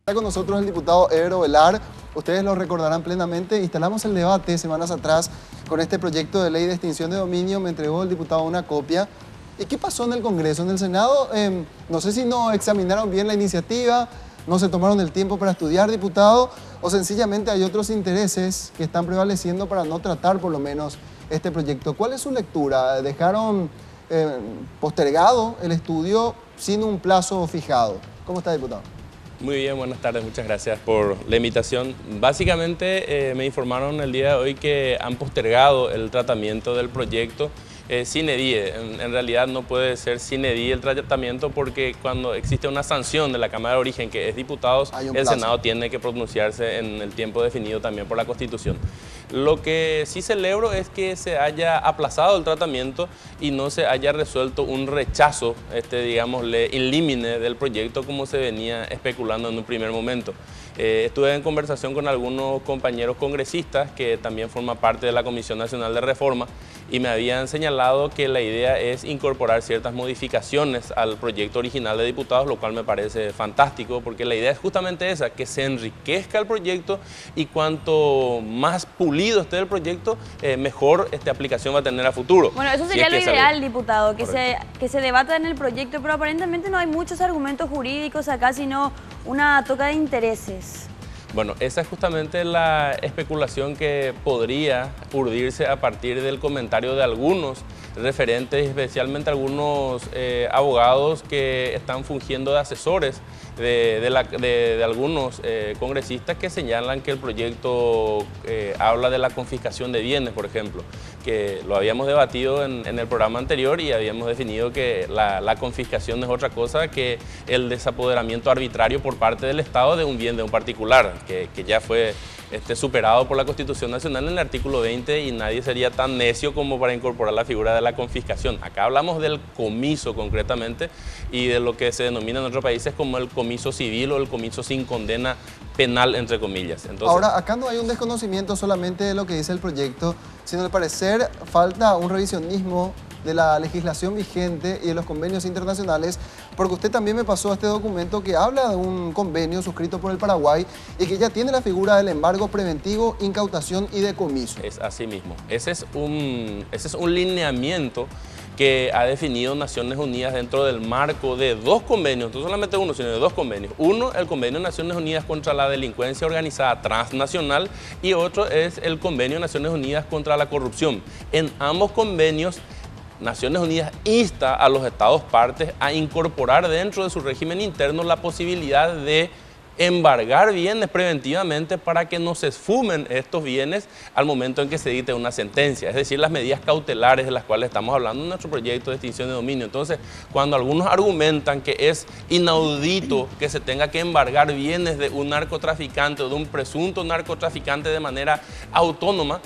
Está con nosotros el diputado Ebro Velar. Ustedes lo recordarán plenamente. Instalamos el debate semanas atrás con este proyecto de ley de extinción de dominio. Me entregó el diputado una copia. ¿Y qué pasó en el Congreso? En el Senado, no sé si no examinaron bien la iniciativa, no se tomaron el tiempo para estudiar, diputado, o sencillamente hay otros intereses que están prevaleciendo para no tratar por lo menos este proyecto. ¿Cuál es su lectura? ¿Dejaron postergado el estudio sin un plazo fijado? ¿Cómo está, diputado? Muy bien, buenas tardes, muchas gracias por la invitación. Básicamente me informaron el día de hoy que han postergado el tratamiento del proyecto sine die. En realidad no puede ser sine die el tratamiento porque cuando existe una sanción de la Cámara de Origen, que es diputados, el Senado tiene que pronunciarse en el tiempo definido también por la Constitución. Lo que sí celebro es que se haya aplazado el tratamiento y no se haya resuelto un rechazo, digámosle, in limine del proyecto como se venía especulando en un primer momento. Estuve en conversación con algunos compañeros congresistas que también forman parte de la Comisión Nacional de Reforma y me habían señalado que la idea es incorporar ciertas modificaciones al proyecto original de diputados, lo cual me parece fantástico porque la idea es justamente esa, que se enriquezca el proyecto y cuanto más pulido esté el proyecto, mejor aplicación va a tener a futuro. Bueno, eso sería lo ideal, diputado, que se debata en el proyecto, pero aparentemente no hay muchos argumentos jurídicos acá, sino una toca de intereses. Bueno, esa es justamente la especulación que podría urdirse a partir del comentario de algunos referentes, especialmente algunos abogados que están fungiendo de asesores de algunos congresistas que señalan que el proyecto habla de la confiscación de bienes, por ejemplo, que lo habíamos debatido en el programa anterior y habíamos definido que la confiscación no es otra cosa que el desapoderamiento arbitrario por parte del Estado de un bien de un particular, que ya fue superado por la Constitución Nacional en el artículo 20 y nadie sería tan necio como para incorporar la figura de la confiscación. Acá hablamos del comiso concretamente y de lo que se denomina en otros países como el comiso civil o el comiso sin condena penal, entre comillas. Entonces, ahora, acá no hay un desconocimiento solamente de lo que dice el proyecto, sino al parecer falta un revisionismo de la legislación vigente y de los convenios internacionales, porque usted también me pasó este documento que habla de un convenio suscrito por el Paraguay y que ya tiene la figura del embargo preventivo, incautación y decomiso. Es así mismo. Ese es un lineamiento que ha definido Naciones Unidas dentro del marco de dos convenios, no solamente uno, sino de dos convenios. Uno, el Convenio de Naciones Unidas contra la Delincuencia Organizada Transnacional y otro es el Convenio de Naciones Unidas contra la Corrupción. En ambos convenios, Naciones Unidas insta a los estados partes a incorporar dentro de su régimen interno la posibilidad de embargar bienes preventivamente para que no se esfumen estos bienes al momento en que se dicte una sentencia, es decir, las medidas cautelares de las cuales estamos hablando en nuestro proyecto de extinción de dominio. Entonces, cuando algunos argumentan que es inaudito que se tenga que embargar bienes de un narcotraficante o de un presunto narcotraficante de manera autónoma,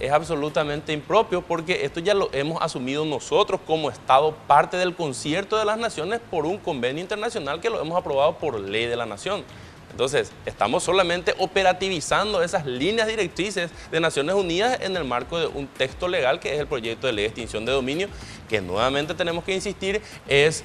es absolutamente impropio porque esto ya lo hemos asumido nosotros como Estado, parte del concierto de las naciones por un convenio internacional que lo hemos aprobado por ley de la nación. Entonces, estamos solamente operativizando esas líneas directrices de Naciones Unidas en el marco de un texto legal que es el proyecto de ley de extinción de dominio, que nuevamente tenemos que insistir es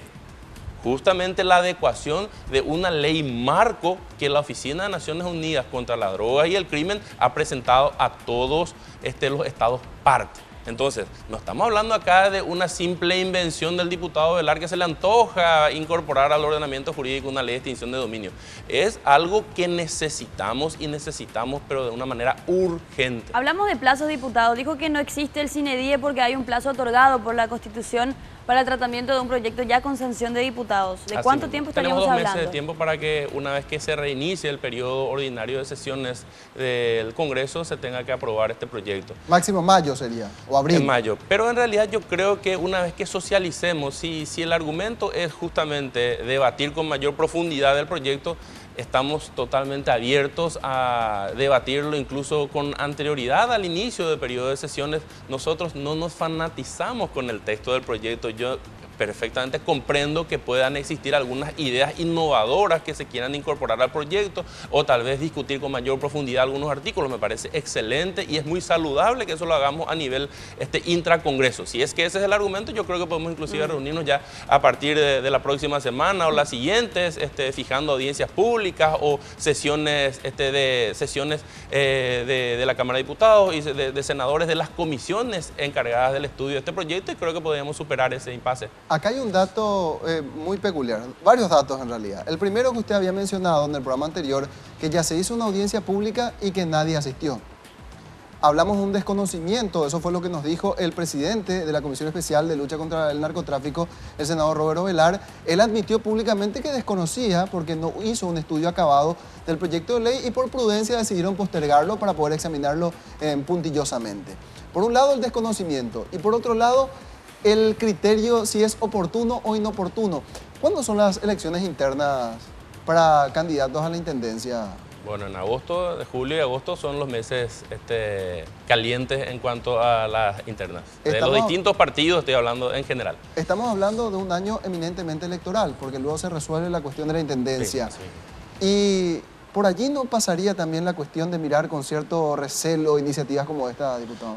justamente la adecuación de una ley marco que la Oficina de Naciones Unidas contra la Droga y el Crimen ha presentado a todos los estados parte. Entonces, no estamos hablando acá de una simple invención del diputado Velar que se le antoja incorporar al ordenamiento jurídico una ley de extinción de dominio. Es algo que necesitamos pero de una manera urgente. Hablamos de plazos, diputado. Dijo que no existe el sine die porque hay un plazo otorgado por la Constitución para el tratamiento de un proyecto ya con sanción de diputados. ¿De cuánto tiempo estaríamos hablando? Tenemos 2 meses de tiempo para que una vez que se reinicie el periodo ordinario de sesiones del Congreso se tenga que aprobar este proyecto. Máximo mayo sería, o abril. En mayo. Pero en realidad yo creo que una vez que socialicemos, si el argumento es justamente debatir con mayor profundidad el proyecto, estamos totalmente abiertos a debatirlo incluso con anterioridad al inicio del periodo de sesiones. Nosotros no nos fanatizamos con el texto del proyecto. Yo perfectamente comprendo que puedan existir algunas ideas innovadoras que se quieran incorporar al proyecto o tal vez discutir con mayor profundidad algunos artículos. Me parece excelente y es muy saludable que eso lo hagamos a nivel intracongreso. Si es que ese es el argumento, yo creo que podemos inclusive reunirnos ya a partir de la próxima semana o las siguientes, fijando audiencias públicas o sesiones, de la Cámara de Diputados y de senadores de las comisiones encargadas del estudio de este proyecto, y creo que podríamos superar ese impasse. Acá hay un dato muy peculiar, varios datos en realidad. El primero que usted había mencionado en el programa anterior, que ya se hizo una audiencia pública y que nadie asistió. Hablamos de un desconocimiento, eso fue lo que nos dijo el presidente de la Comisión Especial de Lucha contra el Narcotráfico, el senador Roberto Velar. Él admitió públicamente que desconocía porque no hizo un estudio acabado del proyecto de ley y por prudencia decidieron postergarlo para poder examinarlo puntillosamente. Por un lado el desconocimiento y por otro lado el criterio si es oportuno o inoportuno. ¿Cuándo son las elecciones internas para candidatos a la intendencia? Bueno, en agosto, julio y agosto son los meses calientes en cuanto a las internas. De los distintos partidos estoy hablando en general. Estamos hablando de un año eminentemente electoral, porque luego se resuelve la cuestión de la intendencia. Sí, sí. Y por allí no pasaría también la cuestión de mirar con cierto recelo iniciativas como esta, diputado.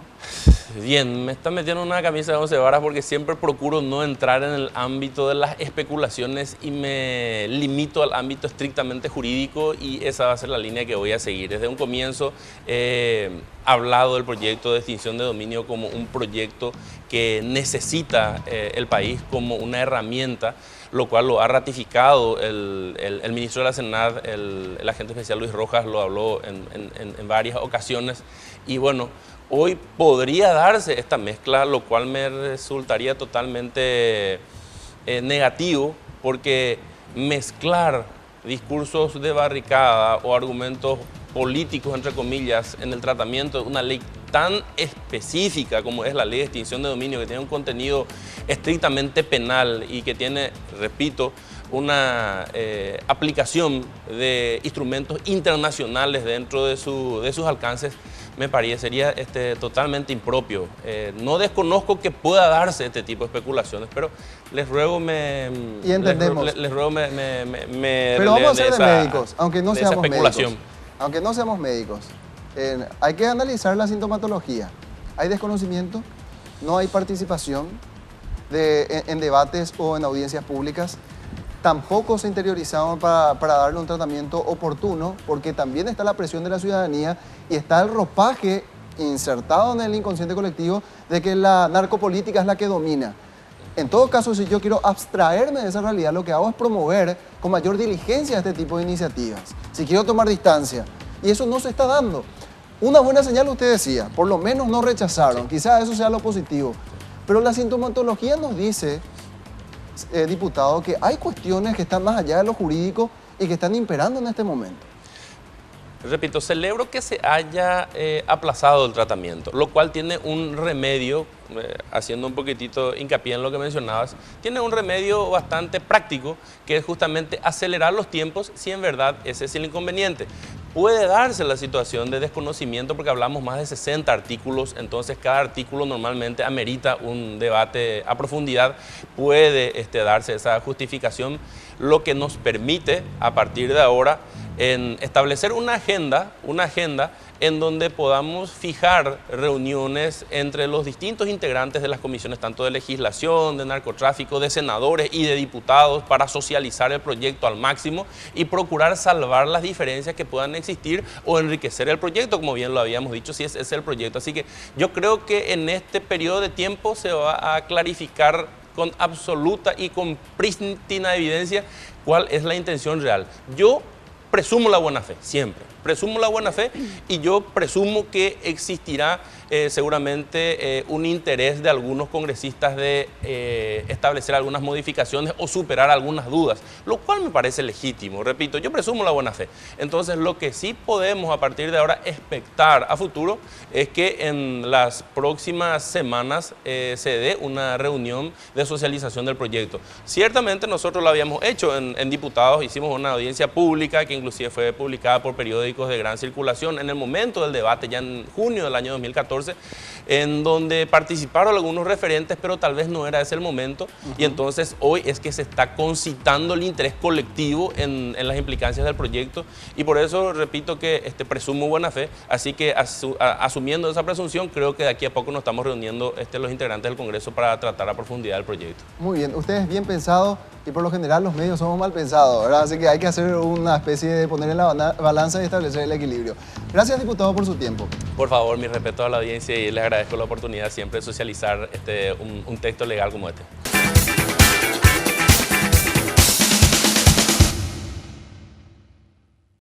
Bien, me está metiendo una camisa de 11 varas porque siempre procuro no entrar en el ámbito de las especulaciones y me limito al ámbito estrictamente jurídico, y esa va a ser la línea que voy a seguir. Desde un comienzo he hablado del proyecto de extinción de dominio como un proyecto que necesita el país como una herramienta, lo cual lo ha ratificado el ministro de la Senad, el agente especial Luis Rojas, lo habló en varias ocasiones. Y bueno, hoy podría darse esta mezcla, lo cual me resultaría totalmente negativo, porque mezclar discursos de barricada o argumentos políticos, entre comillas, en el tratamiento de una ley tan específica como es la ley de extinción de dominio, que tiene un contenido estrictamente penal y que tiene, repito, una aplicación de instrumentos internacionales dentro de sus alcances, me parecería totalmente impropio. No desconozco que pueda darse este tipo de especulaciones, pero les ruego y entendemos. Les ruego pero vamos a ser de médicos, aunque no seamos médicos. Aunque no seamos médicos. Hay que analizar la sintomatología. Hay desconocimiento, no hay participación en debates o en audiencias públicas. Tampoco se interiorizaron para darle un tratamiento oportuno, porque también está la presión de la ciudadanía y está el ropaje insertado en el inconsciente colectivo de que la narcopolítica es la que domina. En todo caso, si yo quiero abstraerme de esa realidad, lo que hago es promover con mayor diligencia este tipo de iniciativas. Si quiero tomar distancia, y eso no se está dando. Una buena señal, usted decía, por lo menos no rechazaron, quizás eso sea lo positivo. Pero la sintomatología nos dice, diputado, que hay cuestiones que están más allá de lo jurídico y que están imperando en este momento. Repito, celebro que se haya aplazado el tratamiento, lo cual tiene un remedio, haciendo un poquitito hincapié en lo que mencionabas, tiene un remedio bastante práctico, que es justamente acelerar los tiempos si en verdad ese es el inconveniente. Puede darse la situación de desconocimiento porque hablamos más de 60 artículos, entonces cada artículo normalmente amerita un debate a profundidad. Puede darse esa justificación, lo que nos permite a partir de ahora establecer una agenda en donde podamos fijar reuniones entre los distintos integrantes de las comisiones, tanto de legislación, de narcotráfico, de senadores y de diputados, para socializar el proyecto al máximo y procurar salvar las diferencias que puedan existir o enriquecer el proyecto, como bien lo habíamos dicho, si ese es el proyecto. Así que yo creo que en este periodo de tiempo se va a clarificar con absoluta y con prístina evidencia cuál es la intención real. Yo presumo la buena fe, siempre. Presumo la buena fe, y yo presumo que existirá seguramente un interés de algunos congresistas de establecer algunas modificaciones o superar algunas dudas, lo cual me parece legítimo. Repito, yo presumo la buena fe. Entonces, lo que sí podemos a partir de ahora expectar a futuro es que en las próximas semanas se dé una reunión de socialización del proyecto. Ciertamente nosotros lo habíamos hecho en diputados, hicimos una audiencia pública que inclusive fue publicada por Periódico periódicos de gran circulación en el momento del debate, ya en junio del año 2014, en donde participaron algunos referentes, pero tal vez no era ese el momento, y entonces hoy es que se está concitando el interés colectivo en las implicancias del proyecto, y por eso repito que presumo buena fe, así que asumiendo esa presunción, creo que de aquí a poco nos estamos reuniendo los integrantes del Congreso para tratar a profundidad el proyecto. Muy bien, ustedes bien pensados y por lo general los medios somos mal pensados, ¿verdad? Así que hay que hacer una especie de poner en la balanza y establecer el equilibrio. Gracias, diputado, por su tiempo. Por favor, mi respeto a la audiencia y les agradezco la oportunidad siempre de socializar un texto legal como este.